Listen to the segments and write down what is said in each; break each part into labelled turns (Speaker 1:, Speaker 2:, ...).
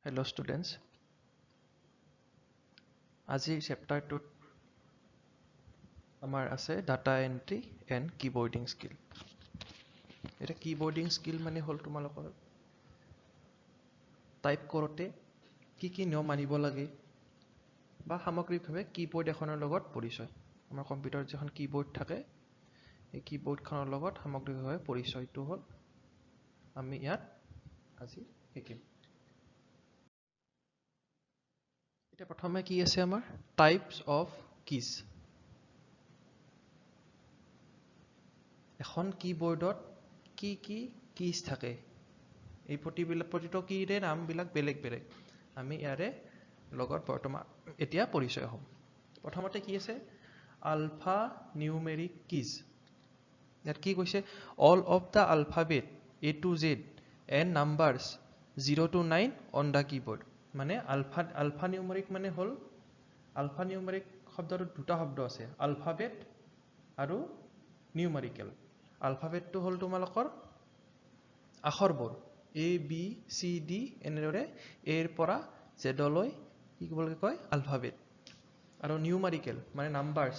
Speaker 1: Hello students. আজি চেপ্টাৰটোত আমাৰ আছে ডাটা এন্ট্ৰি এণ্ড কিবৰ্ডিং স্কিল। এটা কিবৰ্ডিং স্কিল মানে হ'ল তোমালোকৰ টাইপ কৰোঁতে কি কি নিয়ম মানিব লাগে বা সামগ্ৰিকভাৱে কিবৰ্ড এখনৰ লগত পৰিচয়। আমাৰ কম্পিউটাৰত যিখন কিবৰ্ড থাকে এই কিবৰ্ডখনৰ লগত সামগ্ৰিকভাৱে পৰিচয়টো হ'ল আমি ইয়াত আজি শিকিম। এতিয়া প্ৰথমে কি আছে আমাৰ টাইপছ অফ কিজ। এখন কিবৰ্ডত কি কি কিজ থাকে এই প্ৰতিটো কিৰে নামবিলাক বেলেগ বেলেগ। আমি ইয়াৰে লগত বৰ্তমান এতিয়া পৰিচয় হ'ম। প্ৰথমতে কি আছে আলফা নিউমেৰিক কিজ। ইয়াত কি কৈছে all of the alphabet A to Z and numbers 0 to 9 on the keyboard। মানে আলফা নিউমেৰিক মানে হ'ল আলফা নিউমেৰিক শব্দটো দুটা শব্দ আছে আলফাবেট আৰু নিউমেৰিকেল। আলফাবেটটো হ'ল তোমালোকৰ আখৰবোৰ ABCD এনেদৰে এৰ পৰা জেডলৈ কি বুলি কয় আলফাবেট। আৰু নিউমেৰিকেল মানে নাম্বাৰছ।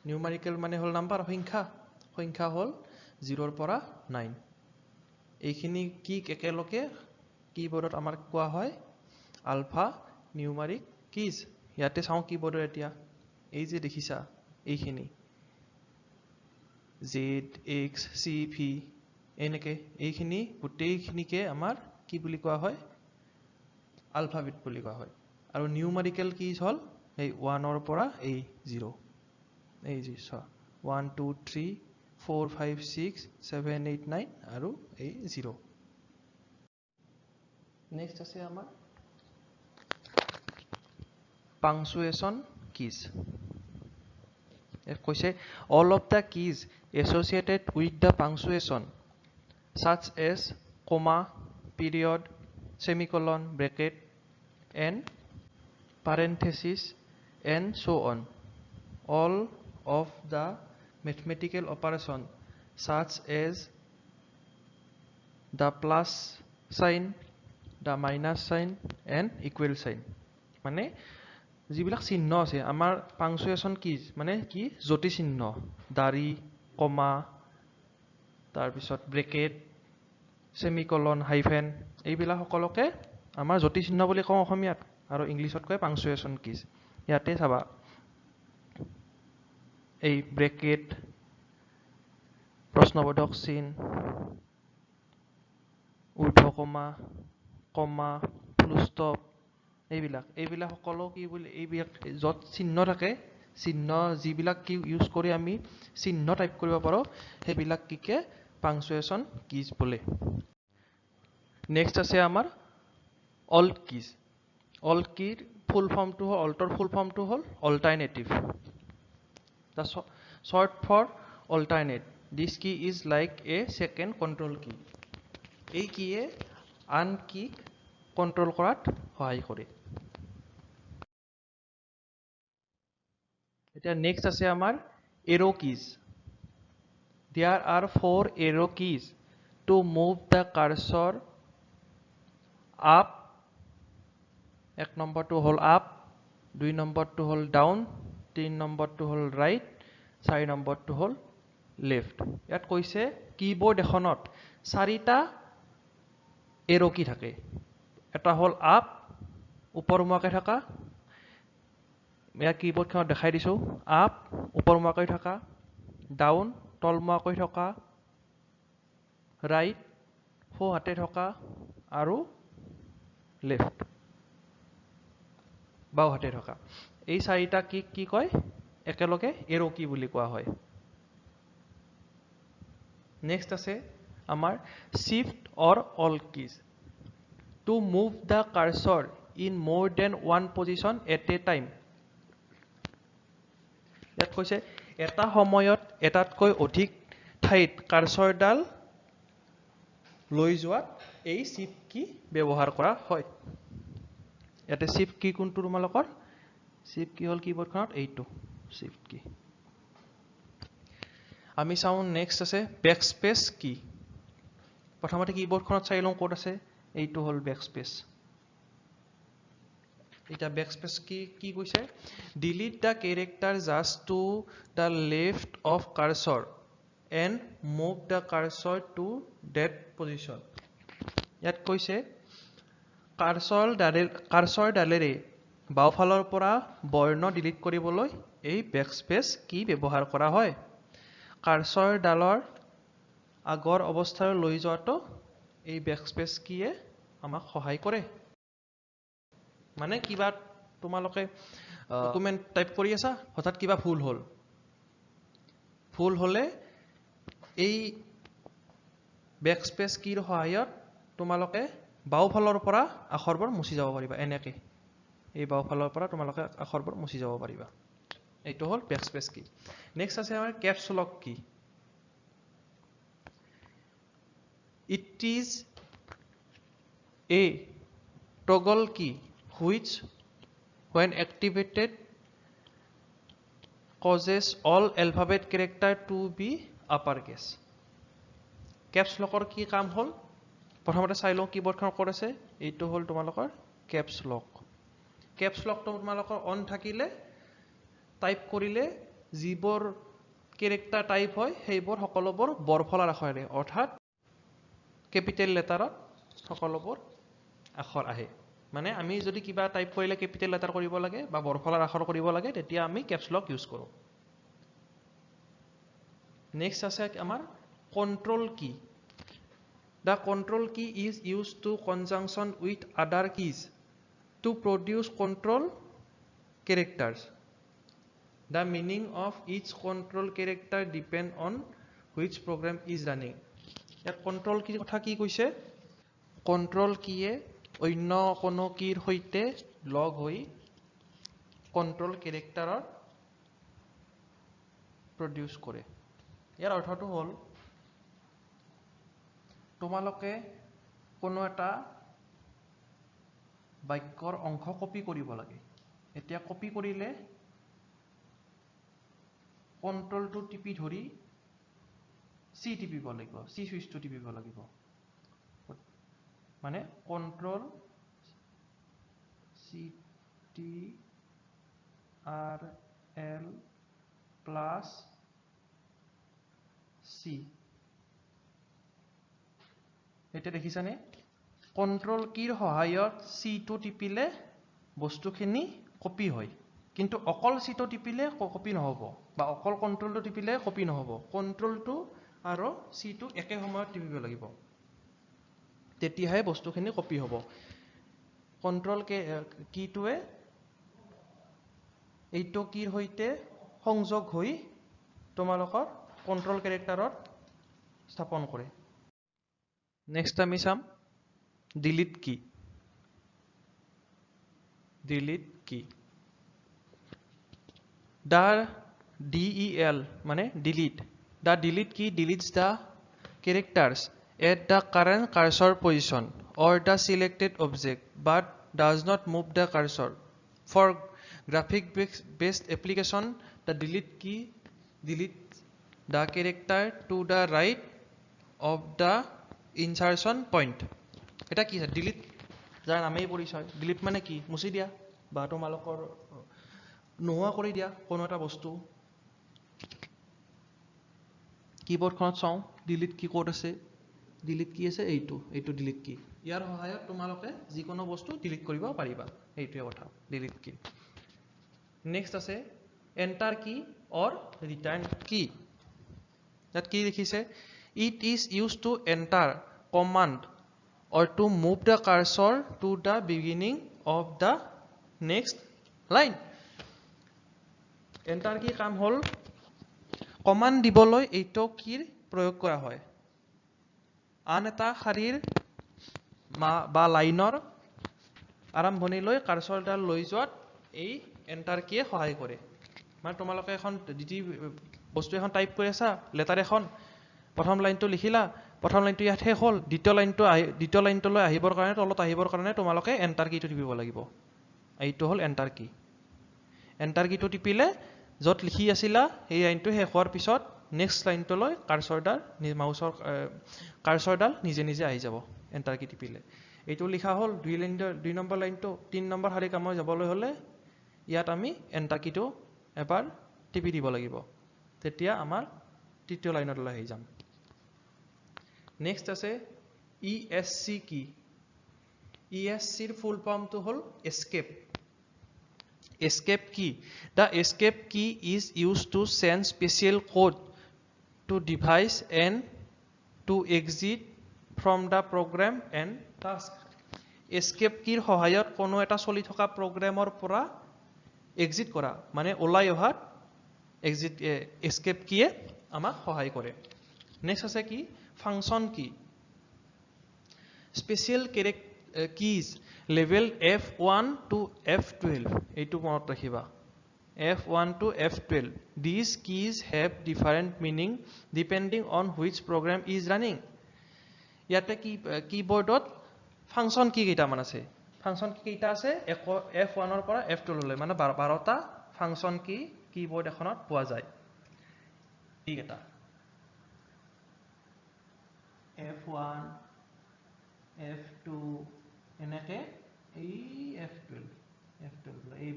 Speaker 1: নিউমেৰিকেল মানে হ'ল নাম্বাৰ সংখ্যা হ'ল 0 পৰা 9। এইখিনি কি একেলগে কিবৰ্ডত আমাৰ কোৱা হয় আলফা নিউমেৰিক কিজ। ইয়াতে চাওঁ কিবৰ্ডৰ এতিয়া এই যে দেখিছা এইখিনি ZX CV এনেকে এইখিনি গোটেইখিনিকে আমাৰ কি বুলি কোৱা হয় আলফাবেট বুলি কোৱা হয়। আৰু নিউমেৰিকেল কিজ হ'ল এই 1ৰ পৰা এই 0 এই যে 1 2 3 4 5 6 7 8 9 আৰু এই 0। নেক্সট আছে আমাৰ পাংচুৱেশ্যন কিজ। কৈছে all of the keys associated with the punctuation such as comma, period, semicolon, bracket and parenthesis and so on. All of the mathematical operation such as the plus sign, the minus sign and equal sign। মানে যিবিলাক চিহ্ন আছে আমাৰ punctuation keys মানে কি জ্যোতি চিহ্ন দাৰি কমা তাৰপিছত ব্ৰেকেট সেমিকলন হাইফেন এইবিলাক সকলোকে আমাৰ জ্যোতি চিহ্ন বুলি কওঁ অসমীয়াত আৰু ইংলিছত কয় পাংচুৱেশ্যন কিজ। ইয়াতে চাবা এই ব্ৰেকেট প্ৰশ্নবোধক চিন ঊৰ্ধ্বকমা কমা ফুল ষ্টপ এইবিলাক সকলো কি বুলি এইবিলাক য'ত চিহ্ন থাকে চিহ্ন যিবিলাক কি ইউজ কৰি আমি চিহ্ন টাইপ কৰিব পাৰোঁ সেইবিলাক কিকে পাংচুৱেশ্যন কিজ বোলে। নেক্সট আছে আমাৰ অল্ট কিজ। অল্ট কিৰ ফুল ফৰ্মটো হ'ল অল্টৰ ফুল ফৰ্মটো হ'ল alternative. The short for alternate. This key is like a second control key. এই কিয়ে আন কিক কণ্ট্ৰল কৰাত সহায় কৰে। এতিয়া নেক্সট আছে আমাৰ এৰো keys. There are 4 arrow keys to move the cursor up। 1 নম্বৰটো হ'ল আপ 2 নম্বৰটো হ'ল ডাউন 3 নম্বৰটো হ'ল ৰাইট 4 নম্বৰটো হ'ল লেফট। ইয়াত কৈছে কিবৰ্ড এখনত 4টা এৰো কি থাকে। এটা হ'ল আপ ওপৰমুৱাকৈ থকা ইয়াৰ কিবৰ্ডখনত দেখাই দিছোঁ আপ ওপৰমুৱাকৈ থকা ডাউন তলমুৱাকৈ থকা ৰাইট সোঁহাতে থকা আৰু লেফট বাওঁহাতে থকা। এই 4টা কি কয় একেলগে এৰো কি বুলি কোৱা হয়। নেক্সট আছে আমাৰ shift or all keys. To move the cursor in more than one position at a time. ইয়াত কৈছে এটা সময়ত এটাতকৈ অধিক ঠাইত কাৰ্চৰডাল লৈ যোৱাত এই শিফট কি ব্যৱহাৰ কৰা হয়। ইয়াতে শিফট কি কোনটো তোমালোকৰ শিফট কি হ'ল কিবৰ্ডখনত এইটো শিফট কি। আমি চাওঁ নেক্সট আছে বেকস্পেচ কি। প্ৰথমতে কিবৰ্ডখনত চাই লওঁ ক'ত আছে এইটো হ'ল বেকস্পেচ। এটা বেকস্পেস কি কৈছে delete the character just to the left of cursor and move the cursor to that position ইয়াত কৈছে কাৰ্সৰ ডালেৰে বাওঁফালৰ পৰা বৰ্ণ ডিলিট কৰিবলৈ এই বেকস্পেস কি ব্যৱহাৰ কৰা হয় কাৰ্সৰ ডালৰ আগৰ অৱস্থালৈ লৈ যোৱাটো এই বেকস্পেস কিয়ে আমাক সহায় কৰে মানে কিবা তোমালোকে ডকুমেন্ট টাইপ কৰি আছা হঠাৎ কিবা ভুল হলে এই বেকস্পেস কিৰ সহায়ত তোমালোকে বাওঁফালৰ পৰা আখৰবোৰ মুছি যাব পাৰিবা এনেকে এই বাওঁফালৰ পৰা তোমালোকে আখৰবোৰ মুছি যাব পাৰিবা এইটো হল বেকস্পেস কি নেক্সট আছে আমাৰ কেপছ লক কি It is a toggle key which when activated causes all alphabet character to be uppercase caps lock কি কাম হল প্ৰথমতে চাই লও কিবোৰ্ডখন ক'ত আছে এইটো হল তোমালোকৰ caps lock তোমালোকৰ অন থাকিলে টাইপ কৰিলে যিবোৰ ক্যাৰেক্টাৰ টাইপ হয় সেইবোৰ সকলোবোৰ বৰফলাৰ আখৰেৰে অৰ্থাৎ ক্যাপিটেল লেটাৰত সকলোবোৰ আখৰ আহে মানে আমি যদি কিবা টাইপ কৰিলে ক্যাপিটেল লেটাৰ কৰিব লাগে বা বৰফলাৰ আখৰ কৰিব লাগে তেতিয়া আমি ক্যাপছ লক ইউজ কৰো নেক্সট আছে আমাৰ কন্ট্ৰোল কি The control key is used to conjunction with other keys to produce control characters. The meaning of each control character depend on which program is running. ইয়াত control key কথা কি কৈছে control key এ অন্য কোনো কীৰ সৈতে লগ হৈ control character produce কৰে ইয়াৰ অৰ্থটো হ'ল তোমালোকে কোনো এটা বাক্যৰ অংশ কপি কৰিব লাগে এতিয়া কপি কৰিলে কন্ট্ৰোলটো টিপি ধৰি সি টিপিব লাগিব সি সুইচটো টিপিব লাগিব মানে control C T R L plus C এটা দেখিছানে কন্ট্ৰোল কিৰ সহায়ত সি টু টিপিলে বস্তুখিনি কপি হয় কিন্তু অকল সি টু টিপিলে কপি নহব বা অকল কন্ট্ৰোলটো টিপিলে কপি নহব কন্ট্ৰোলটো আৰু সি টু একে সময়ত টিপিব লাগিব তেতিয়াহে বস্তুখিনি কপি হ'ব কন্ট্ৰোল কিটোৱে এইটো কিৰ সৈতে সংযোগ হৈ তোমালোকৰ কন্ট্ৰোল ক্যাৰেক্টাৰত স্থাপন কৰে Next আমি চাম delete key the del মানে delete the delete key deletes the characters at the current cursor position or the selected object but does not move the cursor for graphic based application the delete key deletes the character to the right of the insertion point এটা কি আছে delete যাৰ নামেই পৰিচয় delete মানে কি মুছি দিয়া বা তোমালোকৰ নোহোৱা কৰি দিয়া কোনো এটা বস্তু কিবোৰ্ডখনত চাও ডিলিট কি কোড আছে ডিলিট কি আছে এইটো ডিলিট কি ইয়াৰ সহায়ত তোমালোকে যিকোনো বস্তু ডিলিট কৰিব পাৰিবা এইটোৱে কথা ডিলিট কি নেক্সট আছে এন্টাৰ কি অৰ ৰিটাৰ্ণ কি তাত কি লিখিছে It is used to enter command or to move the cursor to the beginning of the next line. Enter কি কাম হল কমান্ড দিবলৈ এইটো কিৰ প্ৰয়োগ কৰা হয় আন এটা শাৰীৰ বা লাইনৰ আৰম্ভণিলৈ কাৰ্সৰডাল লৈ যোৱাত এই এন্টাৰ কিয়ে সহায় কৰে মানে তোমালোকে এখন বস্তু এখন টাইপ কৰি আছা লেটাৰ এখন প্ৰথম লাইনটো লিখিলা প্ৰথম লাইনটো ইয়াত শেষ হ'ল দ্বিতীয় লাইনটোলৈ আহিবৰ কাৰণে তলত আহিবৰ কাৰণে তোমালোকে এন্টাৰ কিটো টিপিব লাগিব এইটো হ'ল এন্টাৰ এন্টাৰ কিটো টিপিলে য'ত লিখি আছিলা এই লাইনটো শেষ হোৱাৰ পিছত নেক্সট লাইনটোলৈ কাৰ্সৰডাল নিজে নিজে আহি যাব এন্টাৰ কি টিপিলে এইটো লিখা হ'ল 2 নম্বৰ লাইনটো 3 নম্বৰ শাৰী কামত যাবলৈ হ'লে ইয়াত আমি এণ্টাৰ কিটো এবাৰ টিপি দিব লাগিব তেতিয়া আমাৰ তৃতীয় লাইনলৈ আহি যাম নেক্সট আছে ESC কি ESC ৰ ফুল ফৰ্মটো হ'ল escape key the escape key is used to send special code to device and to exit from the program and task escape key সহায়ত কোনো এটা চলি থকা প্ৰগ্ৰামৰ পৰা এক্সিট কৰা মানে ওলাই অহা এক্সিট escape key আমাক সহায় কৰে নেক্সট আছে কি ফাংচন কি special keys level F1 to F12 এইটো মনত ৰাখিবা F1 to F12 these keys have different meaning depending on which program is running ইয়াতে কি কিবোৰ্ডত ফাংচন কি কেইটামান আছে ফাংচন কি কেইটা আছে F1 ৰ পৰা F12 লৈ মানে 12টা ফাংচন কি কিবোৰ্ড এখনত পোৱা যায় ঠিক এটা F1 F2 এনেকে এই F12 এই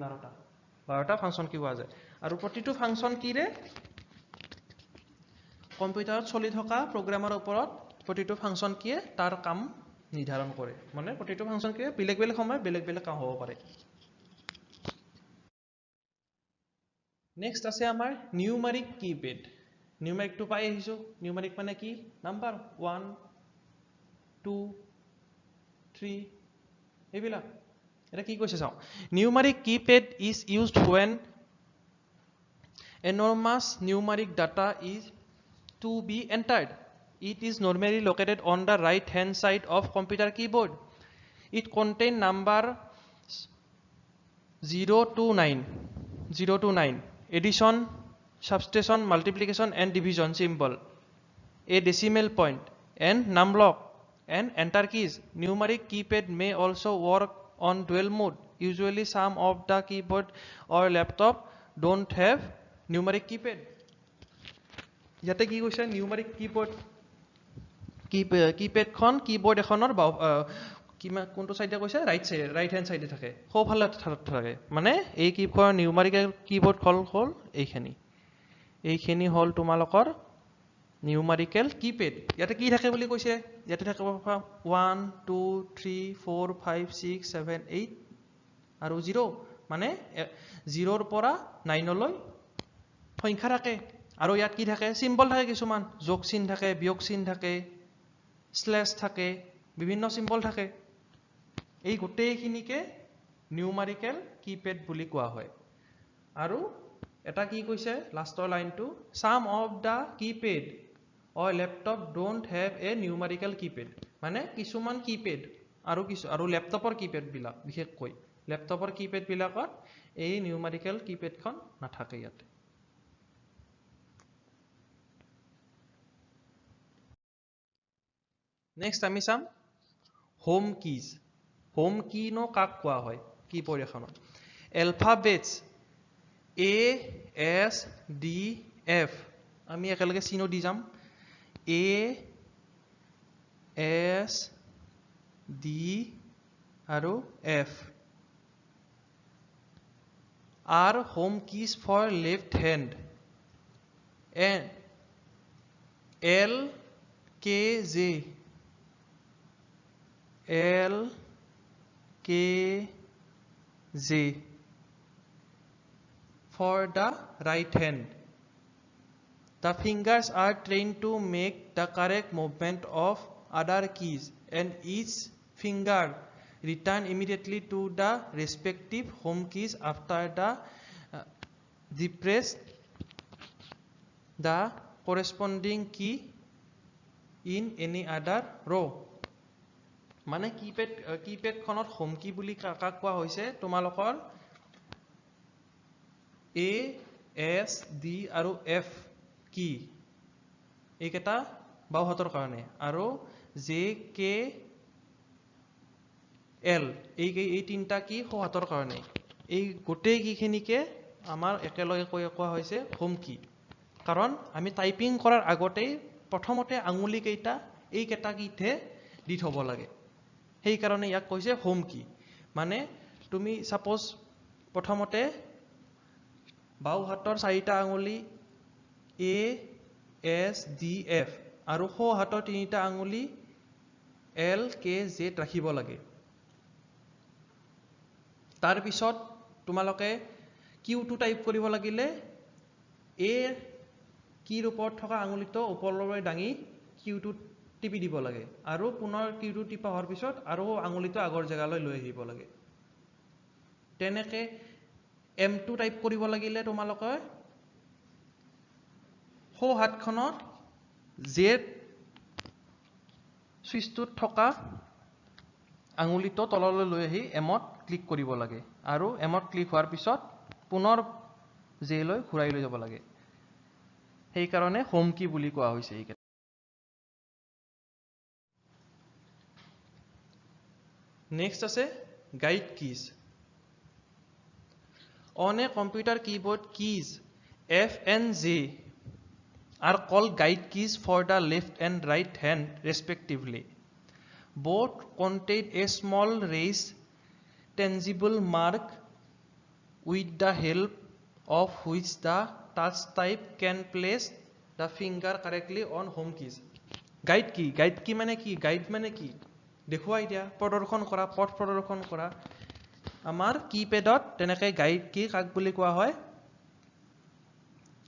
Speaker 1: 12টা ফাংচন কি পোৱা যায় আৰু প্ৰতিটো ফাংচন কিৰে কম্পিউটাৰত চলি থকা প্ৰগ্ৰামৰ ওপৰত প্ৰতিটো ফাংচন কিয়ে তাৰ কাম নিৰ্ধাৰণ কৰে মানে প্ৰতিটো ফাংচন কিয়ে বেলেগ বেলেগ সময় বেলেগ বেলেগ কাম হ'ব পাৰে নেক্সট আছে আমাৰ নিউমাৰিক কিপ্যাড নিউমাৰিকটো পাই আহিছো নিউমাৰিক মানে কি নাম্বাৰ 1 2 3 এইবিলাক এটা কি কৈছে চাও numeric keypad is used when enormous numeric data is to be entered it is normally located on the right hand side of computer keyboard it contain number 0 to 9 addition subtraction multiplication and division symbol a decimal point and numlock and enter keys numeric keypad may also work on dual mode usually some of the keyboard or laptop don't have numeric keypad yate ki koise numeric keypad khon keyboard ekhonor কিমা কোনটো সাইডে কৈছে right hand সাইডে থাকে সোফালে থাকে মানে এই keyboard numerical keyboard হল এইখিনি হল তোমালোকৰ নিউমাৰিকেল কিপ্যাড ইয়াতে কি থাকে বুলি কৈছে ইয়াতে থাকে 1 2 3 4 5 6 7 8 আৰু 0 মানে 0 ৰ পৰা 9 লৈ সংখ্যা থাকে আৰু ইয়াত কি থাকে সিম্বল থাকে কিছুমান যোগ চিন থাকে বিয়োগ চিন থাকে স্ল্যাশ থাকে বিভিন্ন সিম্বল থাকে এই গোটেইখিনিকে নিউমাৰিকেল কিপ্যাড বুলি কোৱা হয় আৰু এটা কি কৈছে লাষ্টৰ লাইনটো some of the keypad or laptop don't have a numerical keypad মানে কিছুমান কিপ্যাড আৰু ল্যাপটপৰ কিপ্যাড বিলাক বিশেষকৈ ল্যাপটপৰ কিপ্যাড বিলাকত এই নিউমাৰিকেল কিপ্যাডখন নাথাকে ইয়াতে নেক্সট আমি চাম হোম কিজ হোম কি নো কাক কোৱা হয় কিবোৰ্ড এখনত এলফাবেটস A S D F আমি একেলগে চিনো দি যাম A S D আৰু F are home keys for left hand and L K J L K J for the right hand the fingers are trained to make the correct movement of other keys and each finger return immediately to the respective home keys after the depress the corresponding key in any other row মানে keypad খনত home কি বুলি কাক কোৱা হৈছে তোমালোকৰ A S D আৰু F কি এইকেইটা বাও হাতৰ কাৰণে আৰু J K L এই তিনটা কি সো হাতৰ কাৰণে এই গোটেই কিখিনিকে আমাৰ একেলগে কোৱা হৈছে হোম কি কাৰণ আমি টাইপিং কৰাৰ আগতে প্ৰথমতে আঙুলি কেইটা এই কেইটা কিতে দি থব লাগে সেই কাৰণে ইয়াক কৈছে হোম কি মানে তুমি সাপোজ প্ৰথমতে বাও হাতৰ চাৰিটা আঙুলি A S D F আৰু সো হাতৰ তিনিটা আঙুলি L K Z ৰাখিব লাগে তাৰ পিছত তোমালোকে Q2 টাইপ কৰিব লাগিলে A কিৰ ওপৰত থকা আঙুলিটো ওপৰলৈ দাঙি Q2 টিপি দিব লাগে আৰু পুনৰ Q2 টিপা হোৱাৰ পিছত আৰু আঙুলিটো আগৰ জাগালৈ লৈ আহিব লাগে তেনেকে M2 টাইপ কৰিব লাগিলে তোমালোকে সো হাতখনৰ Z সুইচটোত থকা আঙুলিটো তললৈ লৈ আহি এমত ক্লিক কৰিব লাগে আৰু এমত ক্লিক হোৱাৰ পিছত পুনৰ J লৈ ঘূৰাই লৈ যাব লাগে সেই কাৰণে হোম কি বুলি কোৱা হৈছে এই Next আছে guide keys. On a computer keyboard, keys F and J are called guide keys for the left and right hand respectively. Both contain a small raised tangible mark with the help of which the touch type can place the finger correctly on home keys. Guide key মানে কি guide মানে কি দেখুৱাই দিয়া প্ৰদৰ্শন কৰা পথ প্ৰদৰ্শন কৰা আমাৰ কিপ্যাডত তেনেকৈ গাইড কি কাক বুলি কোৱা হয়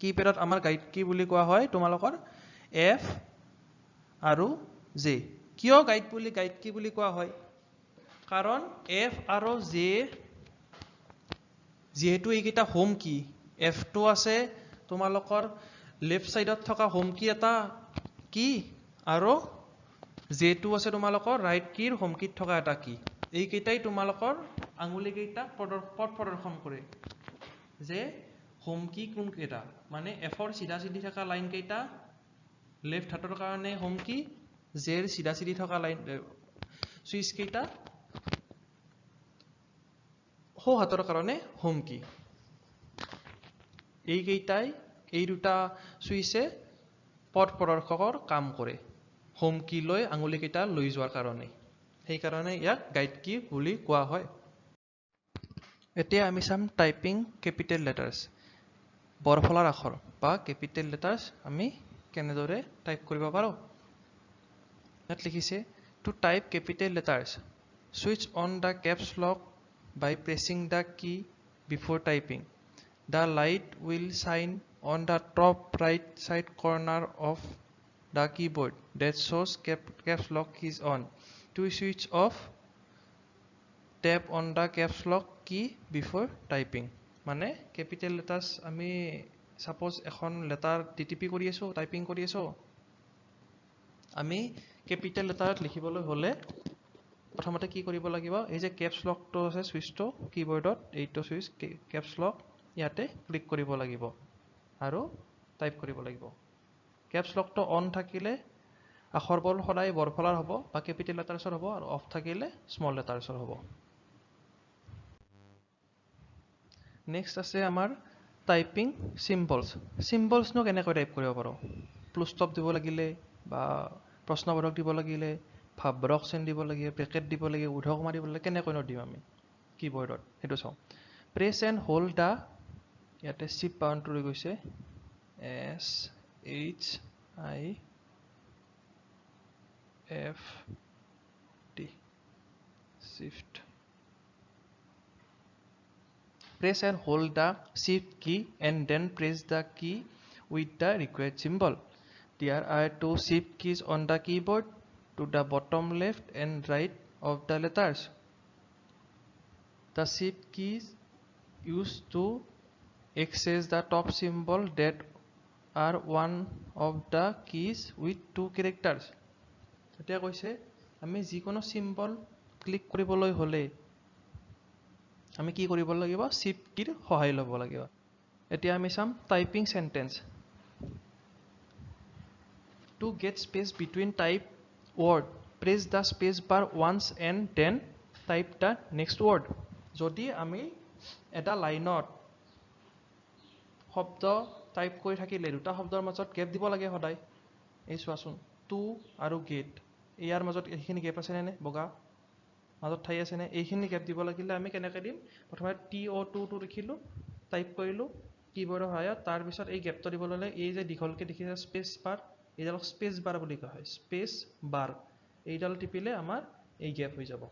Speaker 1: কিপ্যাডত আমাৰ গাইড কি বুলি কোৱা হয় তোমালোকৰ F আৰু J কিয় গাইড কি বুলি কোৱা হয় কাৰণ F আৰু J যেহেতু এইকেইটা হোম কি F2 আছে তোমালোকৰ লেফট সাইডত থকা হোম কি এটা কি আৰু J2 আছে তোমালোকৰ ৰাইট কিৰ হোম কিত থকা এটা কি এই কেইটাই তোমালোকৰ আঙুলি কেইটা পথ প্ৰদৰ্শন কৰে যে হোম কি কোন কেইটা মানে F ৰ সিধা সিধি থকা লাইন কেইটা লেফট হাতৰ কাৰণে হোম কি J ৰ সিধা সিধি থকা লাইন সুইচ কেইটা সো হাতৰ কাৰণে হোম কি এই কেইটাই এই দুটা সুইচে পথ প্ৰদৰ্শকৰ কাম কৰে হোম কি লৈ আঙুলি কেইটা লৈ যোৱাৰ কাৰণে সেই কাৰণে ইয়াক গাইড কি বুলি কোৱা হয় এতিয়া আমি চাম টাইপিং ক্যাপিটেল লেটাৰ্স বৰফলাৰ আখৰ বা ক্যাপিটেল লেটাৰ্স আমি কেনেদৰে টাইপ কৰিব পাৰো ইয়াত লিখিছে to type capital letters switch on the caps lock by pressing the key before typing the light will shine on the top right side corner of the keyboard that shows caps lock is on to switch off tap on the caps lock key before typing মানে capital letters আমি suppose এখন letter TTP কৰি আছো typing কৰি আছো আমি capital letter লিখিবলৈ হলে প্ৰথমতে কি কৰিব লাগিব এই যে caps lock টো আছে সুইচটো কিবোৰ্ডত এইটো সুইচ caps lock ইয়াতে ক্লিক কৰিব লাগিব আৰু টাইপ কৰিব লাগিব caps lock টো অন থাকিলে আখৰবোৰ সদায় বৰফলাৰ হ'ব বা ক্যাপিটেল লেটাৰ্ছৰ হ'ব আৰু অফ থাকিলে স্মল লেটাৰ্ছৰ হ'ব নেক্সট আছে আমাৰ টাইপিং সিম্বলছ নো কেনেকৈ টাইপ কৰিব পাৰো ফুল ষ্টপ দিব লাগিলে বা প্ৰশ্নবোধক দিব লাগিলে ভাববোধক চিন দিব লাগে ব্ৰেকেট দিব লাগে উদ্ধকমা দিব লাগে কেনেকৈ দিম আমি কিবোৰ্ডত হেতু চাও প্ৰেছ এণ্ড হোল্ড দা ইয়াতে শিফট বাটনটো ৰৈ গৈছে S H I F T shift press and hold the shift key and then press the key with the required symbol there are two shift keys on the keyboard to the bottom left and right of the letters the shift keys used to access the top symbol that are one of the keys with two characters এতিয়া কৈছে আমি যিকোনো symbol click কৰিবলৈ হলে আমি কি কৰিব লাগিব শিফট কিৰ সহায় ল'ব লাগিব এতিয়া আমি চাম typing sentence to get space between type word press the space bar once and then type the next word যদি আমি এটা লাইনত শব্দ টাইপ কৰি থাকিলে দুটা শব্দৰ মাজত গ্যাপ দিব লাগে সদায় এই চোৱাচোন টু আৰু গেট ইয়াৰ মাজত এইখিনি গ্যাপ আছে নে বগা মাজত ঠাই আছে নে এইখিনি গ্যাপ দিব লাগিলে আমি কেনেকৈ দিম প্ৰথমে TO2 টো লিখিলোঁ টাইপ কৰিলোঁ কিবৰ্ডৰ সহায়ত তাৰ পিছত এই গ্যাপটো দিবলৈ হ'লে এই যে দীঘলকৈ দেখিছে স্পেচ বাৰ এইডালক স্পেচ বাৰ বুলি কোৱা হয় স্পেচ বাৰ এইডাল টিপিলে আমাৰ এই গ্যাপ হৈ যাব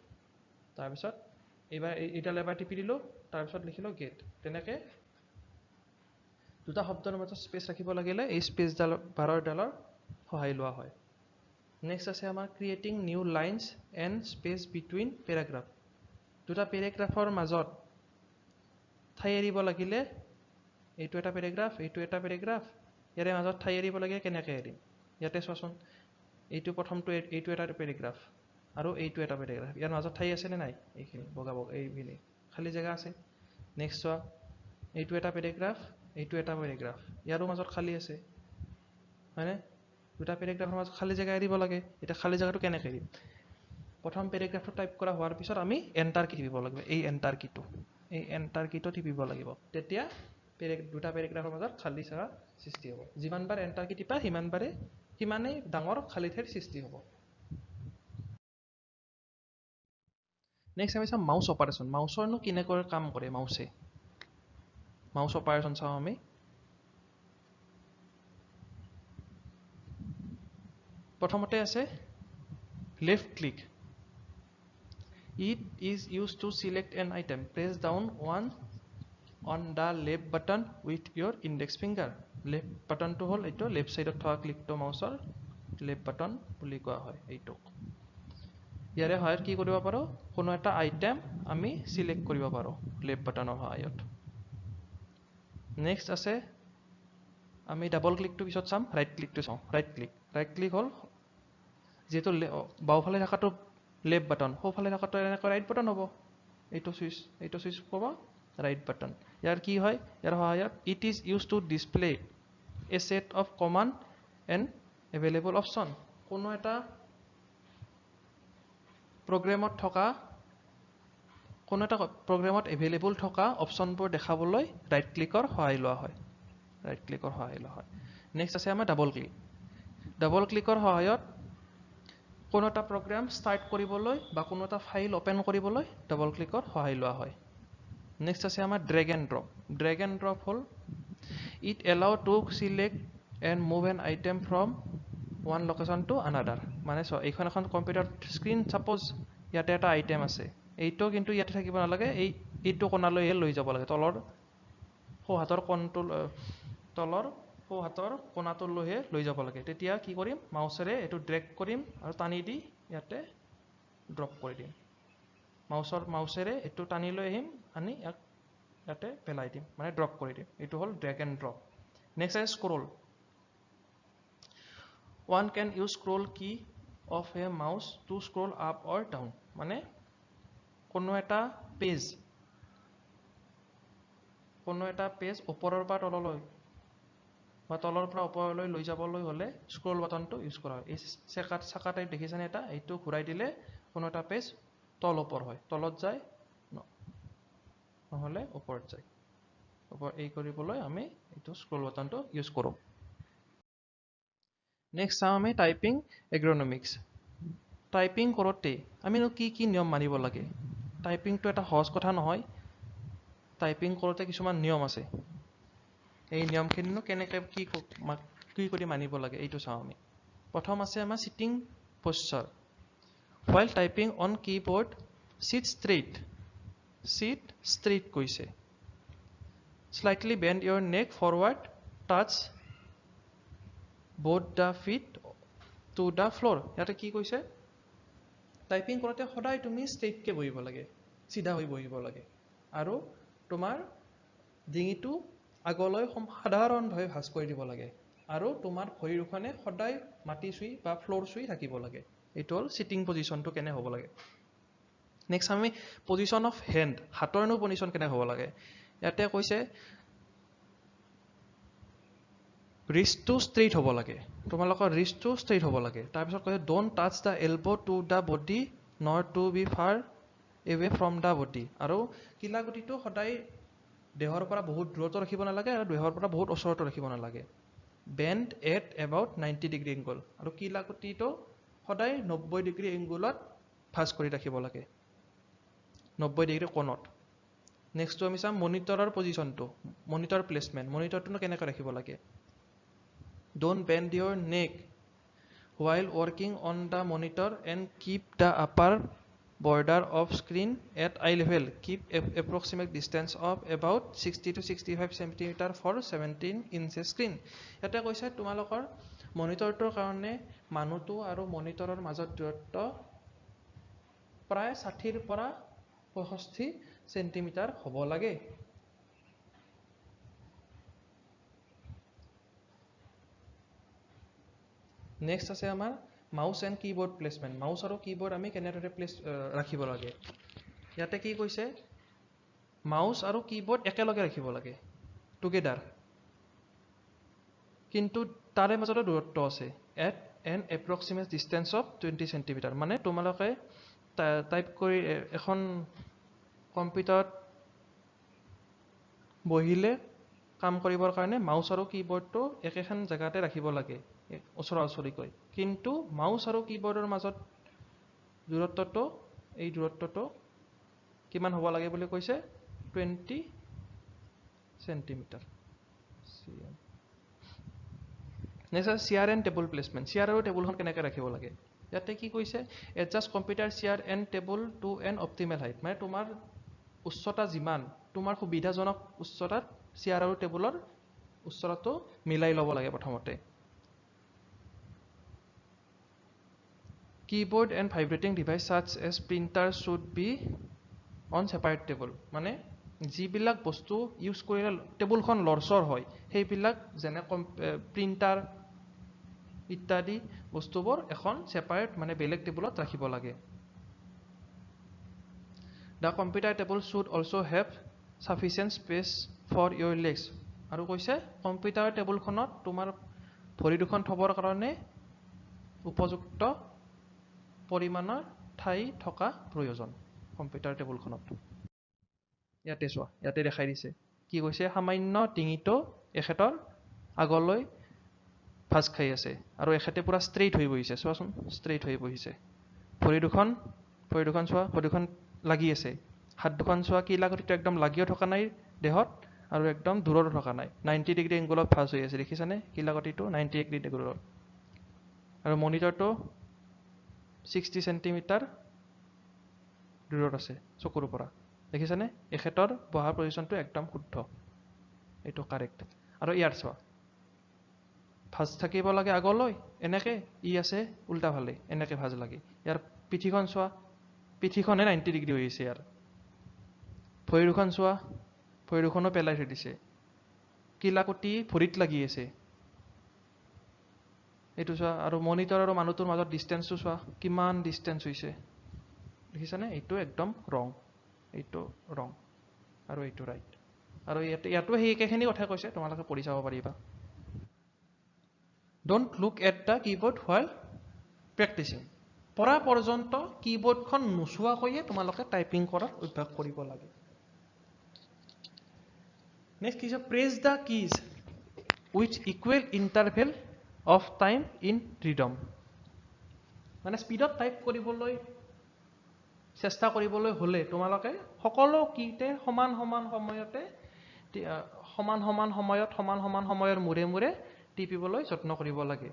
Speaker 1: তাৰ পিছত এইডাল এবাৰ টিপি দিলোঁ তাৰ পিছত লিখিলোঁ গেট তেনেকৈ দুটা শব্দৰ মাজত স্পেচ ৰাখিব লাগিলে এই স্পেচ বাৰৰ ডালৰ সহায় লোৱা হয় নেক্সট আছে আমাৰ creating new lines and space between paragraph দুটা পেৰাগ্ৰাফৰ মাজত ঠাই এৰিব লাগিলে এইটো এটা পেৰাগ্ৰাফ এইটো এটা পেৰাগ্ৰাফ ইয়াৰে মাজত ঠাই এৰিব লাগে কেনেকৈ এৰিম ইয়াতে চোৱাচোন এইটো প্ৰথমটো এইটো এটা পেৰাগ্ৰাফ আৰু এইটো এটা পেৰাগ্ৰাফ ইয়াৰ মাজত ঠাই আছে নে নাই এইখিনি বগা এইখিনি খালী জেগা আছে নেক্সট চোৱা এইটো এটা পেৰাগ্ৰাফ এইটো এটা পেৰাগ্ৰাফ ইয়াৰো মাজত খালী আছে হয়নে দুটা পেৰাগ্ৰাফৰ মাজত খালী জেগা এৰিব লাগে এতিয়া খালী জেগাটো কেনেকৈ এৰিম প্ৰথম পেৰাগ্ৰাফটো টাইপ কৰা হোৱাৰ পিছত আমি এণ্টাৰ কি টিপিব লাগিব এই এণ্টাৰ কিটো টিপিব লাগিব তেতিয়া দুটা পেৰাগ্ৰাফৰ মাজত খালী জেগা সৃষ্টি হ'ব যিমানবাৰ এণ্টাৰ কি টিপা সিমানেই ডাঙৰ খালী ঠাইৰ সৃষ্টি হ'ব নেক্সট আমি চাম মাউচ অপাৰেশ্যন মাউচৰনো কেনেকৈ কাম কৰে মাউচ অপাৰেশ্যন চাওঁ আমি প্ৰথমতে আছে left click it is use to select an item press down one on the left button with your index finger left বাটনটো হ'ল এইটো লেফ্ট ছাইডত থকা ক্লিকটো মাউচৰ লেফ্ট বাটন বুলি কোৱা হয় এইটোক ইয়াৰে সহায়ত কি কৰিব পাৰোঁ কোনো এটা আইটেম আমি চিলেক্ট কৰিব পাৰোঁ লেফ্ট বাটনৰ সহায়ত নেক্সট আছে আমি ডাবল ক্লিকটো পিছত চাম ৰাইট ক্লিকটো চাওঁ ৰাইট ক্লিক হ'ল যেহেতু বাওঁফালে থকাটো লেফ্ট বাটন সোঁফালে থকাটো এনেকৈ ৰাইট বাটন হ'ব এইটো চুইচ ক'ব ৰাইট বাটন ইয়াৰ কি হয় ইয়াৰ সহায়ত it is use to display a set of command and available option কোনো এটা প্ৰগ্ৰেমত এভেইলেবল থকা অপশ্যনবোৰ দেখাবলৈ ৰাইট ক্লিকৰ সহায় লোৱা হয় নেক্সট আছে আমাৰ ডাবল ক্লিকৰ সহায়ত কোনো এটা প্ৰগ্ৰাম ষ্টাৰ্ট কৰিবলৈ বা কোনো এটা ফাইল অ'পেন কৰিবলৈ ডাবল ক্লিকৰ সহায় লোৱা হয় নেক্সট আছে আমাৰ ড্ৰেগ এণ্ড ড্ৰপ হ'ল it allow to select and move an item from one location to another মানে চোৱা এইখন এখন কম্পিউটাৰ স্ক্ৰীণ চাপ'জ ইয়াতে এটা আইটেম আছে এইটো কিন্তু ইয়াতে থাকিব নালাগে এইটো কোণালৈহে লৈ যাব লাগে তলৰ সোঁহাতৰ কোণাটোলৈহে লৈ যাব লাগে তেতিয়া কি কৰিম মাউচেৰে এইটো ড্ৰেগ কৰিম আৰু টানি দি ইয়াতে ড্ৰপ কৰি দিম মাউচেৰে এইটো টানি লৈ আহিম আনি ইয়াতে পেলাই দিম মানে ড্ৰপ কৰি দিম এইটো হ'ল ড্ৰেগ এণ্ড ড্ৰপ নেক্সট আছে scroll one can use scroll key of a mouse to scroll up or down মানে কোনো এটা পেজ ওপৰৰ পৰা তললৈ বা তলৰ পৰা ওপৰলৈ লৈ যাবলৈ হ'লে স্ক্ৰল বাটনটো ইউজ কৰা হয় এই চাকা টাইপ দেখিছেনে এটা এইটো ঘূৰাই দিলে কোনো এটা পেজ ওপৰ হয় তলত যায় নহ'লে ওপৰত যায় এই কৰিবলৈ আমি এইটো স্ক্ৰল বাটনটো ইউজ কৰোঁ নেক্সট চাওঁ আমি টাইপিং এগ্ৰনমিক্স টাইপিং কৰোঁতে আমিনো কি নিয়ম মানিব লাগে টাইপিংটো এটা সহজ কথা নহয় টাইপিং কৰোঁতে কিছুমান নিয়ম আছে এই নিয়মখিনিনো কেনেকৈ কি কৰি মানিব লাগে এইটো চাওঁ আমি প্ৰথম আছে আমাৰ cheating পশ্চাৰ while typing on keyboard sit straight কৈছে slightly bend your neck forward touch both the feet to the floor ইয়াতে কি কৈছে টাইপিং কৰোঁতে সদায় তুমি ষ্ট্ৰেইটকৈ বহিব লাগে চিধা হৈ বহিব লাগে আৰু তোমাৰ ডিঙিটো আগলৈ সাধাৰণভাৱে ভাঁজ কৰি দিব লাগে আৰু তোমাৰ ভৰি দুখনে সদায় মাটি চুই বা ফ্ল'ৰ চুই থাকিব লাগে এইটো হ'ল চিটিং পজিশ্যনটো কেনে হ'ব লাগে নেক্সট আমি পজিশ্যন অফ হেণ্ড হাতৰনো পজিশ্যন কেনে হ'ব লাগে ইয়াতে কৈছে ৰিষ্টটো ষ্ট্ৰেইট হ'ব লাগে তোমালোকৰ ৰিষ্টটো ষ্ট্ৰেইট হ'ব লাগে তাৰপিছত কৈছে don't touch the elbow' to the body nor to be far away from the body আৰু কিলাগুটিটো সদায় দেহৰ পৰা বহুত দূৰতো ৰাখিব নালাগে আৰু দেহৰ পৰা বহুত ওচৰতো ৰাখিব নালাগে bend at about 90 degree angle আৰু কিলাগুটিটো সদায় 90 ডিগ্ৰী এংগুলত ভাঁজ কৰি ৰাখিব লাগে 90 ডিগ্ৰী কোণত নেক্সটটো আমি চাম মনিটৰৰ পজিশ্যনটো মনিটৰ প্লেচমেণ্ট মনিটৰটো কেনেকৈ ৰাখিব লাগে don't bend your neck while working on the monitor and keep the upper border of screen at eye level. Keep approximate distance of about 60 to 65 cm for 17 inches screen. ইয়াতে কৈছে তোমালোকৰ মনিটৰটোৰ কাৰণে মানুহটো আৰু মনিটৰৰ মাজত দূৰত্ব প্ৰায় 60 ৰ পৰা 65 সেন্টিমিটাৰ হ'ব লাগে নেক্সট আছে আমাৰ mouse and keyboard placement mouse আৰু কিবোৰ্ড আমি কেনেদৰে ৰাখিব লাগে ইয়াতে কি কৈছে মাউস আৰু কিবোৰ্ড একেলগে ৰাখিব লাগে টুগেদাৰ কিন্তু তাৰে মাজত দূৰত্ব আছে at N approximate distance of 20 centimetre মানে তোমালোকে টাইপ কৰি এখন কম্পিউটাৰত বহিলে কাম কৰিবৰ কাৰণে মাউস আৰু কিবোৰ্ডটো একেখন জায়গাতে ৰাখিব লাগে ওচৰা-ওচৰিকৈ কিন্তু মাউস আৰু কিবোৰ্ডৰ মাজত দূৰত্বটো এই দূৰত্বটো কিমান হ'ব লাগে বুলি কৈছে 20 centimetre next chair and table placement chair আৰু টেবুলখন কেনেকৈ ৰাখিব লাগে ইয়াতে কি কৈছে adjust computer chair and table to an optimal height মানে তোমাৰ উচ্চতা যিমান তোমাৰ সুবিধাজনক উচ্চতাত চেয়াৰ আৰু টেবুলৰ উচ্চতাটো মিলাই ল'ব লাগে প্ৰথমতে keyboard and vibrating device such as printer should be on separate table মানে যিবিলাক বস্তু ইউজ কৰিলে টেবুলখন লৰচৰ হয় সেইবিলাক যেনে প্ৰিন্টাৰ ইত্যাদি বস্তুবোৰ এখন সেপাৰেট মানে বেলেগ টেবুলত ৰাখিব লাগে The computer table should also have sufficient space for your legs আৰু কৈছে কম্পিউটাৰ টেবুলখনত তোমাৰ ভৰি দুখন থবৰ কাৰণে উপযুক্ত পৰিমাণৰ ঠাই থকা প্ৰয়োজন কম্পিউটাৰ টেবুলখনত ইয়াতে চোৱা ইয়াতে দেখাই দিছে কি কৈছে সামান্য ডিঙিটো এখেতৰ আগলৈ ভাজ খাই আছে আৰু এখেতে পুৰা ষ্ট্ৰেইট হৈ বহিছে চোৱাচোন ষ্ট্ৰেইট হৈ বহিছে ভৰি দুখন চোৱা ভৰি দুখন লাগি আছে হাত দুখন চোৱা কি লাগতিটো একদম লাগিও থকা নাই দেহত আৰু একদম দূৰতো থকা নাই 90 ডিগ্ৰী এংগলত ভাজ হৈ আছে দেখিছানে কি লাগতিটো 90 ডিগ্ৰী এংগলত আৰু মনিটৰটো 60 সেন্টিমিটাৰ দূৰত আছে চকুৰ পৰা দেখিছানে এখেতৰ বহাৰ পজিশ্যনটো একদম শুদ্ধ এইটো কাৰেক্ট আৰু ইয়াৰ চোৱা ভাজ থাকিব লাগে আগলৈ এনেকে ই আছে উল্টা ফালে এনেকে ভাজ লাগে ইয়াৰ পিঠিখন চোৱা পিঠিখনে 90 ডিগ্ৰী হৈ আছে ইয়াৰ ভৰি দুখন চোৱা ভৰি দুখনো পেলাই থৈ দিছে কিলাকুটি ভৰিত লাগি আছে এইটো চোৱা আৰু মনিটৰ আৰু মানুহটোৰ মাজত ডিষ্টেন্সটো চোৱা কিমান ডিষ্টেন্স হৈছে দেখিছানে এইটো একদম ৰং এইটো ৰং আৰু এইটো ৰাইট আৰু ইয়াতো সেই একেখিনি কথা কৈছে তোমালোকে পঢ়ি চাব পাৰিবা don't look at the keyboard while practicing পৰা পৰ্যন্ত কিবোৰ্ডখন নোচোৱাকৈয়ে তোমালোকে টাইপিং কৰাৰ অভ্যাস কৰিব লাগে নেক্সট কি press the keys with equal interval of time in rhythm মানে স্পিডত টাইপ কৰিবলৈ চেষ্টা কৰিবলৈ হলে তোমালোকে সকলো কিতে সমান সময়তে সমান সময়ৰ মুৰে টিপিবলৈ যত্ন কৰিব লাগে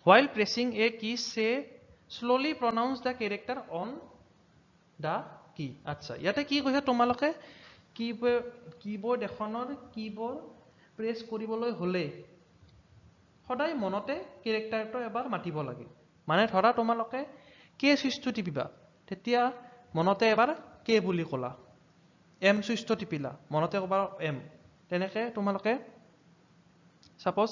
Speaker 1: while pressing a key say slowly pronounce the character on the key আচ্ছা ইয়াতে কি কৈছে তোমালোকে কিবোৰ্ড এখনৰ কিবোৰ্ড প্ৰেছ কৰিবলৈ হলে সদায় মনতে ক্যাৰেক্টাৰটো এবাৰ মাতিব লাগে মানে ধৰা তোমালোকে কে সুইচটো টিপিবা তেতিয়া মনতে এবাৰ কে বুলি কলা এম সুইচটো টিপিলা মনতে এবাৰ এম তেনেকে তোমালোকে সাপোজ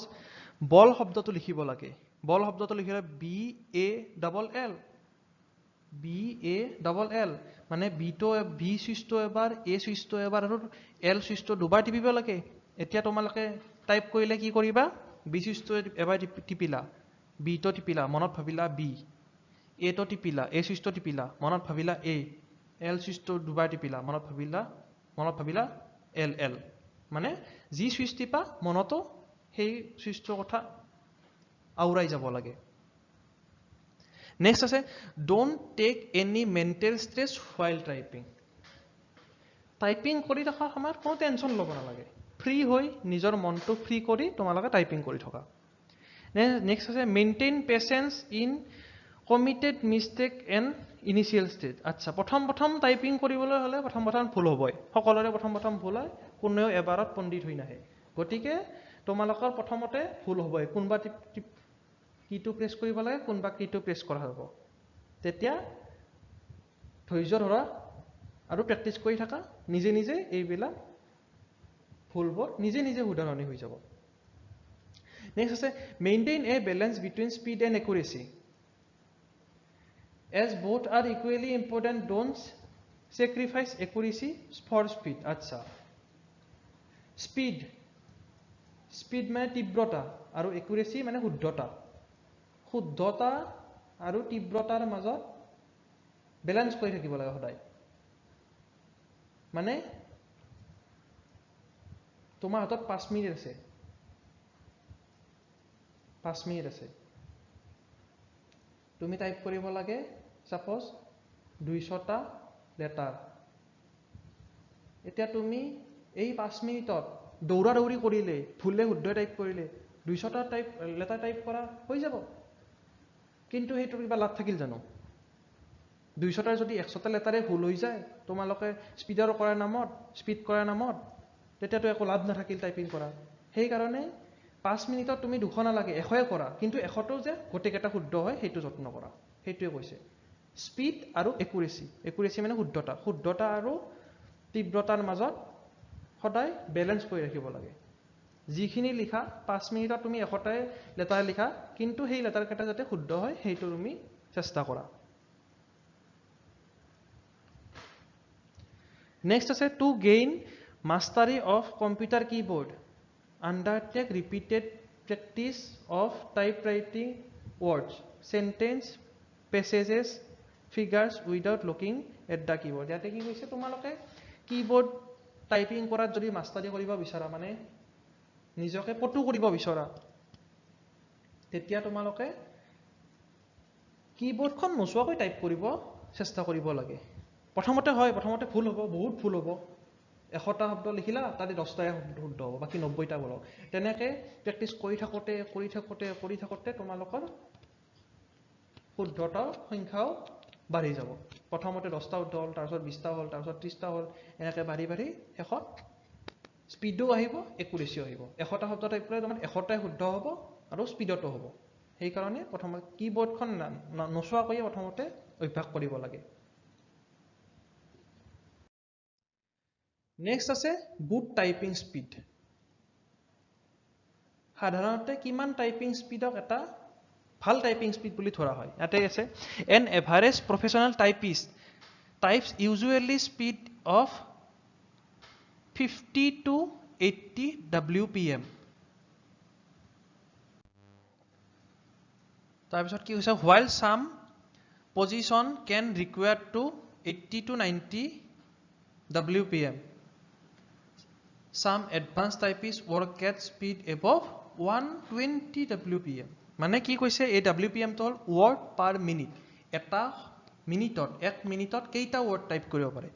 Speaker 1: বল শব্দটো লিখিব লাগে বল শব্দটো লিখিলে বি এ ডাবল এল মানে বি সুইচটো এবাৰ এ সুইচটো এবাৰ আৰু এল সুইচটো দুবাৰ টিপিব লাগে এতিয়া তোমালোকে টাইপ কৰিলে কি কৰিবা বি সুইচটো এবাৰ টিপিলা বি তো টিপিলা মনত ভাবিলা বি এ তো টিপিলা এ সুইচটো টিপিলা মনত ভাবিলা এ এল সুইচটো দুবাৰ টিপিলা মনত ভাবিলা এল মানে যি সুইচ টিপা মনতো সেই সুইচটোৰ কথা আউৰাই যাব লাগে নেক্সট আছে don't take any mental stress while typing typing কৰি থকাৰ সময়ত কোনো টেনশ্যন ল'ব নালাগে ফ্ৰী হৈ নিজৰ মনটো ফ্ৰী কৰি তোমালোকে টাইপিং কৰি থকা নেক্সট আছে maintain patience in committed mistake and initial stage আচ্ছা প্ৰথম টাইপিং কৰিবলৈ হ'লে প্ৰথম ভুল হ'বই সকলোৰে প্ৰথম ভুল হয় কোনেও এবাৰত পণ্ডিত হৈ নাহে গতিকে তোমালোকৰ প্ৰথমতে ভুল হ'বই কোনবা কিটো প্ৰেছ কৰিব লাগে কোনবা কিটো প্ৰেছ কৰা হ'ব তেতিয়া ধৈৰ্য ধৰা আৰু প্ৰেক্টিছ কৰি থাকা নিজে এইবিলাক ভুলবোৰ নিজে শুধৰণি হৈ যাব নেক্সট আছে maintain a balance between speed and accuracy as both are equally important don't sacrifice accuracy for speed আচ্ছা speed মানে তীব্ৰতা আৰু accuracy মানে শুদ্ধতা আৰু তীব্ৰতাৰ মাজত বেলেন্স কৰি থাকিব লাগে সদায় মানে তোমাৰ হাতত 5 মিনিট আছে 5 মিনিট আছে তুমি টাইপ কৰিব লাগে সাপোজ 200টা লেটাৰ এতিয়া তুমি এই 5 মিনিটত দৌৰা কৰিলে ভুলে শুদ্ধ টাইপ কৰিলে 200টা লেটাৰ টাইপ কৰা হৈ যাব কিন্তু হেতু কিবা লাভ থাকিল জানো 200টাৰ যদি 100টা লেটাৰে ভুল হৈ যায় তোমালোকে স্পিডৰ কৰাৰ নামত তেতিয়াতো একো লাভ নাথাকিল টাইপিং কৰা সেই কাৰণে 5 মিনিটত তুমি 200 নালাগে 100 কৰা কিন্তু 100টো যে গোটেইকেইটা শুদ্ধ হয় সেইটো যত্ন কৰা সেইটোৱে কৈছে স্পীড আৰু একুৰেচি মানে শুদ্ধতা আৰু তীব্ৰতাৰ মাজত সদায় বেলেন্স কৰি ৰাখিব লাগে যিখিনি লিখা 5 মিনিটত তুমি 100টাই লেটাৰ লিখা কিন্তু সেই লেটাৰ কেইটা যাতে শুদ্ধ হয় সেইটো তুমি চেষ্টা কৰা নেক্সট আছে to gain mastery of computer keyboard undertake repeated practice of typewriting words sentence passages figures without looking at the keyboard ইয়াতে কি কৈছে তোমালোকে কিবোৰ্ড টাইপিং কৰাত যদি মাষ্টাৰী কৰিব বিচাৰা মানে নিজকে পটু কৰিব বিচাৰা তেতিয়া তোমালোকে কিবোৰ্ডখন নোচোৱাকৈ টাইপ কৰিব চেষ্টা কৰিব লাগে প্ৰথমতে ভুল হ'ব বহুত ভুল হ'ব 100টা শব্দ লিখিলা তাতে 10টাই শুদ্ধ হ'ব বাকি 90টা ভুল হ'ব তেনেকে প্ৰেক্টিছ কৰি থাকোতে তোমালোকৰ শুদ্ধতাৰ সংখ্যাও বাঢ়ি যাব প্ৰথমতে 10টা শুদ্ধ হ'ল তাৰ পিছত 20টা হ'ল তাৰ পিছত 30টা হ'ল এনেকৈ বাঢ়ি শেষত স্পীডো আহিব একুৰেচিও আহিব 100টা শব্দ টাইপ কৰিলে তোমাৰ 100টাই শুদ্ধ হ'ব আৰু স্পীডতো হ'ব সেই কাৰণে প্ৰথমতে কিবোৰ্ডখন নোচোৱাকৈ প্ৰথমতে অভ্যাস কৰিব লাগে নেক্সট আছে গুড টাইপিং স্পীড সাধাৰণতে কিমান টাইপিং স্পীডক এটা ভাল টাইপিং স্পীড বুলি ধৰা হয় ইয়াতে আছে N average professional typist types usually speed of 50 to 80 WPM তাৰপিছত কি হৈছে while some position can require to 80 to 90 WPM some advanced typists work at speed above 120 WPM মানে কি কৈছে এই WPM তো হল word per minute এটা মিনিটত 1 মিনিটত কেইটা word টাইপ কৰিব পাৰে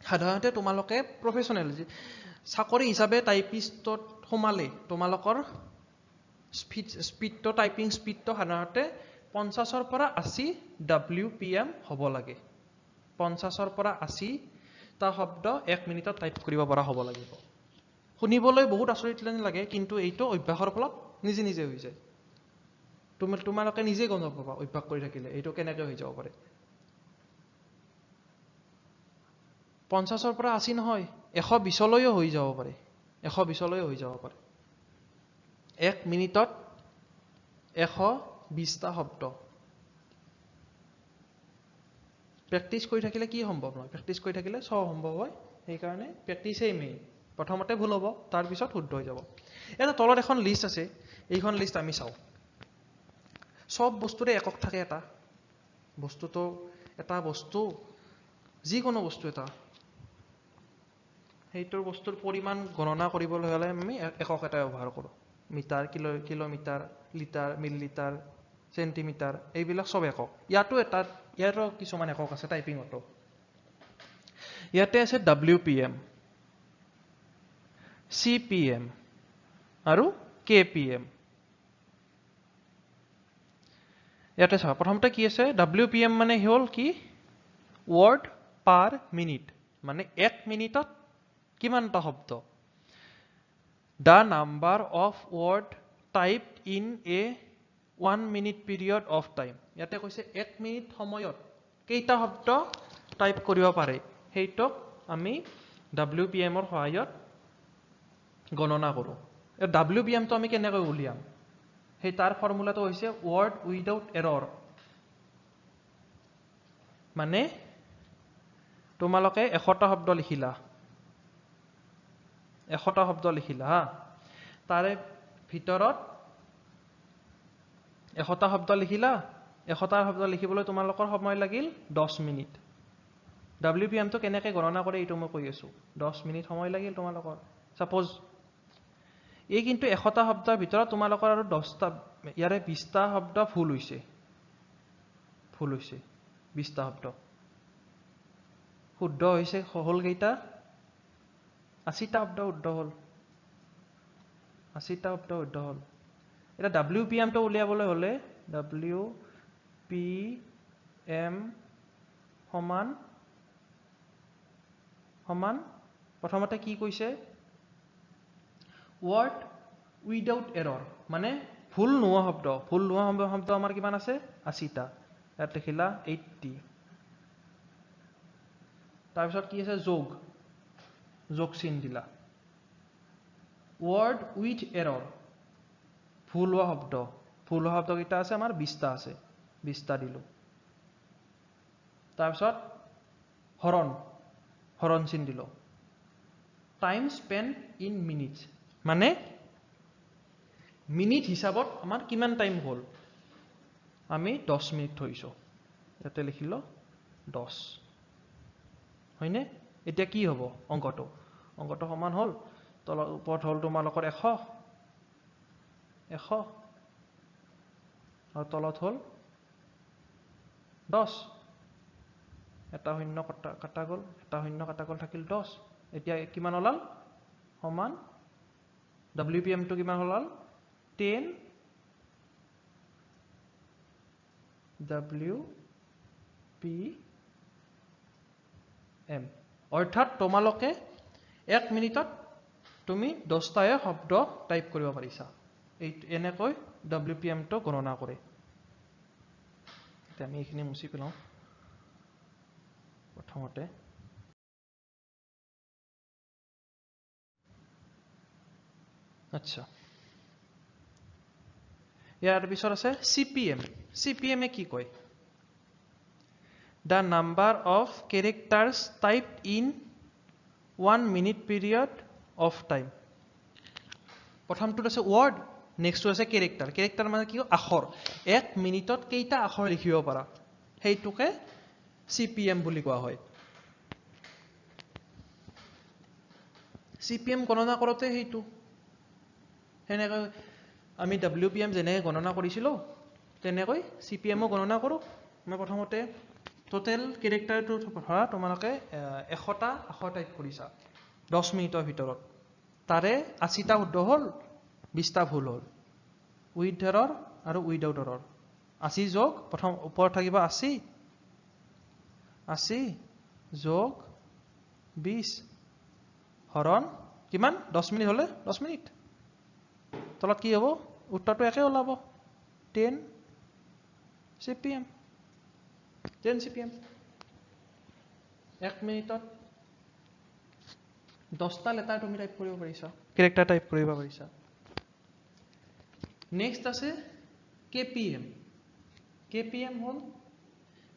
Speaker 1: সাধাৰণতে তোমালোকে প্ৰফেচনেল চাকৰি হিচাপে টাইপিষ্টত সোমালে তোমালোকৰ স্পীডটো টাইপিং স্পীডটো সাধাৰণতে 50 ৰ পৰা 80 WPM হ'ব লাগে 50 ৰ পৰা 80 টা শব্দ 1 মিনিটত টাইপ কৰিব পৰা হ'ব লাগিব শুনিবলৈ বহুত আচৰিত লাগে কিন্তু এইটো অভ্যাসৰ ফলত নিজে হৈ যায় তোমালোকে নিজে গম পাবা অভ্যাস কৰি থাকিলে এইটো কেনেকৈ হৈ যাব পাৰে 50 ৰ পৰা 80 নহয় 120 লৈও হৈ যাব পাৰে 1 মিনিটত 120টা শব্দ প্ৰেক্টিছ কৰি থাকিলে কি সম্ভৱ নহয় প্ৰেক্টিছ কৰি থাকিলে সব সম্ভৱ হয় সেই কাৰণে প্ৰেক্টিছই মেইন প্ৰথমতে ভুল হ'ব তাৰ পিছত শুদ্ধ হৈ যাব এটা তলত এখন লিষ্ট আছে এইখন লিষ্ট আমি চাও সব বস্তুৰে একক থাকে এটা বস্তু যিকোনো বস্তু এটা সেইটোৰ বস্তুৰ পৰিমাণ গণনা কৰিবলৈ হ'লে আমি একক এটা ব্যৱহাৰ কৰোঁ metre kilometre litre millilitre centimetre এইবিলাক সব একক ইয়াতো কিছুমান একক আছে টাইপিংতো ইয়াতে আছে WPM, CPM আৰু KPM। ইয়াতে চাওক প্ৰথমতে কি আছে WPM মানে হ'ল কি ৱৰ্ড পাৰ মিনিট, মানে 1 মিনিটত কিমানটা শব্দ। The number of word typed in a 1 minute period of time। ইয়াতে কৈছে 1 মিনিট সময়ত কেইটা শব্দ টাইপ কৰিব পাৰে, সেইটোক আমি WPM ৰ সহায়ত গণনা কৰোঁ। WPM টো আমি কেনেকৈ উলিয়াম, সেই তাৰ ফৰ্মুলাটো হৈছে word without error। মানে তোমালোকে 100টা শব্দ লিখিলা, 100টা শব্দ লিখিলা হা, তাৰে ভিতৰত 100টা শব্দ লিখিলা, 100টা শব্দ লিখিবলৈ তোমালোকৰ সময় লাগিল 10 মিনিট। WPM টো কেনেকৈ গণনা কৰে এইটো মই কৈ আছো। 10 মিনিট সময় লাগিল তোমালোকৰ। সাপোজ এই কিন্তু 100টা শব্দৰ ভিতৰত তোমালোকৰ আৰু 10টা ইয়াৰে 20টা শব্দ ভুল হৈছে, 20টা শব্দ শুদ্ধ হৈছে। হল কেইটা 80টা শব্দ শুদ্ধ হল, 80টা শব্দ শুদ্ধ হল। এটা WPM টো উলিয়াবলৈ হলে WPM সমান প্ৰথমতে কি কৈছে word without error, মানে ভুল নোহোৱা শব্দ। ভুল নোহোৱা শব্দ আমাৰ কিমান আছে 80টা। ইয়াত লিখিলা 80। তাৰপিছত কি আছে যোগ চিন দিলা। word with error, ভুল হোৱা শব্দ কেইটা আছে আমাৰ 20টা আছে, 20টা দিলো। তাৰপিছত হৰণ চিন দিলো। টাইম স্পেন্ড ইন মিনিটস, মানে মিনিট হিচাপত আমাৰ কিমান টাইম হ'ল, আমি 10 মিনিট থৈছো। ইয়াতে লিখিলো 10, হয়নে? এতিয়া কি হ'ব অংকটো সমান হ'ল, ওপৰত হ'ল তোমালোকৰ 100 আৰু তলত হ'ল 10। এটা শূন্য কাটা গ'ল, থাকিল 10। এতিয়া কিমান ওলাল সমান WPM টো কিমান ওলাল 10 WPM। অৰ্থাৎ তোমালোকে 1 মিনিটত তুমি 10টাহে শব্দ টাইপ কৰিব পাৰিছা। এনেকৈ WPM টো গণনা কৰে। আমি এইখিনি মুছি পেলাওঁ প্ৰথমতে। আচ্ছা, ইয়াৰ পিছত আছে CPM এ কি কয়, the number of characters typed in 1 minute period of time। প্ৰথমটোত আছে word, নেক্সটটো আছে কেৰেক্টাৰ মানে কি আখৰ। 1 মিনিটত কেইটা আখৰ লিখিব পাৰা সেইটোকে CPM বুলি কোৱা হয়। CPM গণনা কৰোতে সেইটো সেনেকৈ আমি WPM যেনেকৈ গণনা কৰিছিলো তেনেকৈ CPM ও গণনা কৰোঁ। মই প্ৰথমতে টোটেল কেৰেক্টাৰটো ধৰা তোমালোকে 100টা আখৰ টাইপ কৰিছা 10 মিনিটৰ ভিতৰত, তাৰে 80টা শুদ্ধ হ'ল, 20টা ভুল হ'ল। উইথ এৰৰ আৰু উইদাউট এৰৰ। 80 যোগ প্ৰথম ওপৰত থাকিব 80 যোগ 20 হৰণ কিমান 10 মিনিট হলে 10 মিনিট। তলত কি হ'ব উত্তৰটো একে ওলাব 10 CPM। 1 মিনিটত 10টা লেটাৰ তুমি টাইপ কৰিব পাৰিছা, কেৰেক্টাৰ টাইপ কৰিব পাৰিছা। নেক্সট আছে KPM হ'ল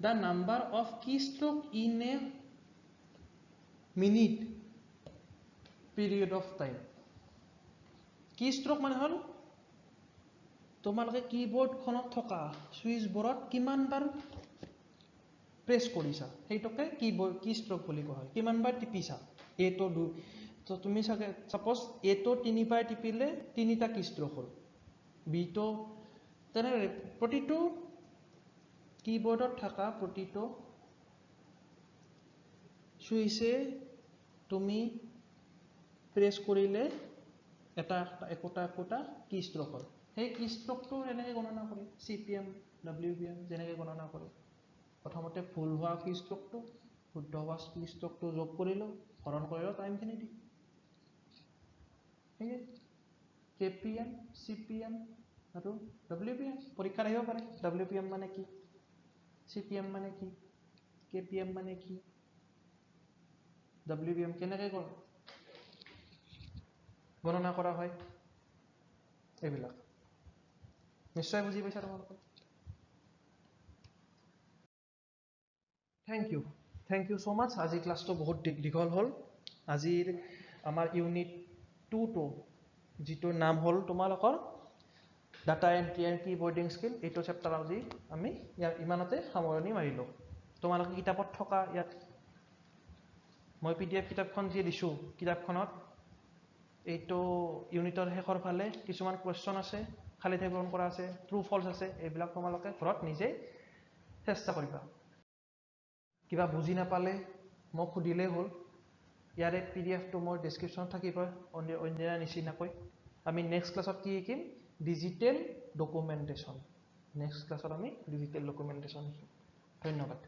Speaker 1: the number of keystroke in a minute period of time। keystroke মানে হ'ল তোমালোকে কীবোৰ্ডখনত থকা সুইচ বোৰত কিমান বাৰ প্ৰেছ কৰিছা সেইটোকে কীষ্ট্ৰোক বুলি কোৱা হয়। কিমান বাৰ টিপিছা তো তুমি চাগে সাপোজ এটো 3 বাৰ টিপিলে 3টা কীষ্ট্ৰোক হ'ল, বিটো তেনে প্ৰতিটো কীবোৰ্ডত থকা প্ৰতিটো সুইচে তুমি প্ৰেছ কৰিলে এটা একোটা কি ষ্ট্ৰক হয় সেই কি ষ্ট্ৰকটো এনেকৈ গণনা কৰে CPM WPM যেনেকৈ গণনা কৰে প্ৰথমতে ভুল হোৱা কি ষ্ট্ৰকটো শুদ্ধ হোৱা কি ষ্ট্ৰকটো যোগ কৰিলো হৰণ কৰিলো টাইমখিনি দি সেয়ে KPM CPM আৰু WPM পৰীক্ষাত আহিব পাৰে WPM মানে কি CPM মানে কি KPM মানে কি WPM কেনেকৈ গণনা কৰা হয় এইবিলাক নিশ্চয় বুজি পাইছা তোমালোকে থ্যাংক ইউ সো মাচ আজি ক্লাছটো বহুত দীঘল হ'ল আজিৰ আমাৰ ইউনিট 2 টো যিটোৰ নাম হ'ল তোমালোকৰ ডাটা এন্ট্ৰি এণ্ড কিবৰ্ডিং স্কিল এইটো চেপ্টাৰ আজি আমি ইয়াৰ ইমানতে সামৰণি মাৰিলো তোমালোকে কিতাপত থকা ইয়াত মই PDF কিতাপখন যি দিছো কিতাপখনত এইটো ইউনিটৰ শেষৰ ফালে কিছুমান কোৱেশ্চন আছে খালি ঠাই পূৰণ কৰা আছে ট্ৰু ফলছ আছে এইবিলাক তোমালোকে ঘৰত নিজে চেষ্টা কৰিবা কিবা বুজি নাপালে মোক সুধিলেই হ'ল ইয়াৰে PDFটো মোৰ ডেছক্ৰিপশ্যনত থাকিব অন্যদিনা নিচিনাকৈ আমি নেক্সট ক্লাছত কি শিকিম ডিজিটেল ডকুমেণ্টেশ্যন নেক্সট ক্লাছত আমি ডিজিটেল ডকুমেণ্টেশ্যন শিকিম ধন্যবাদ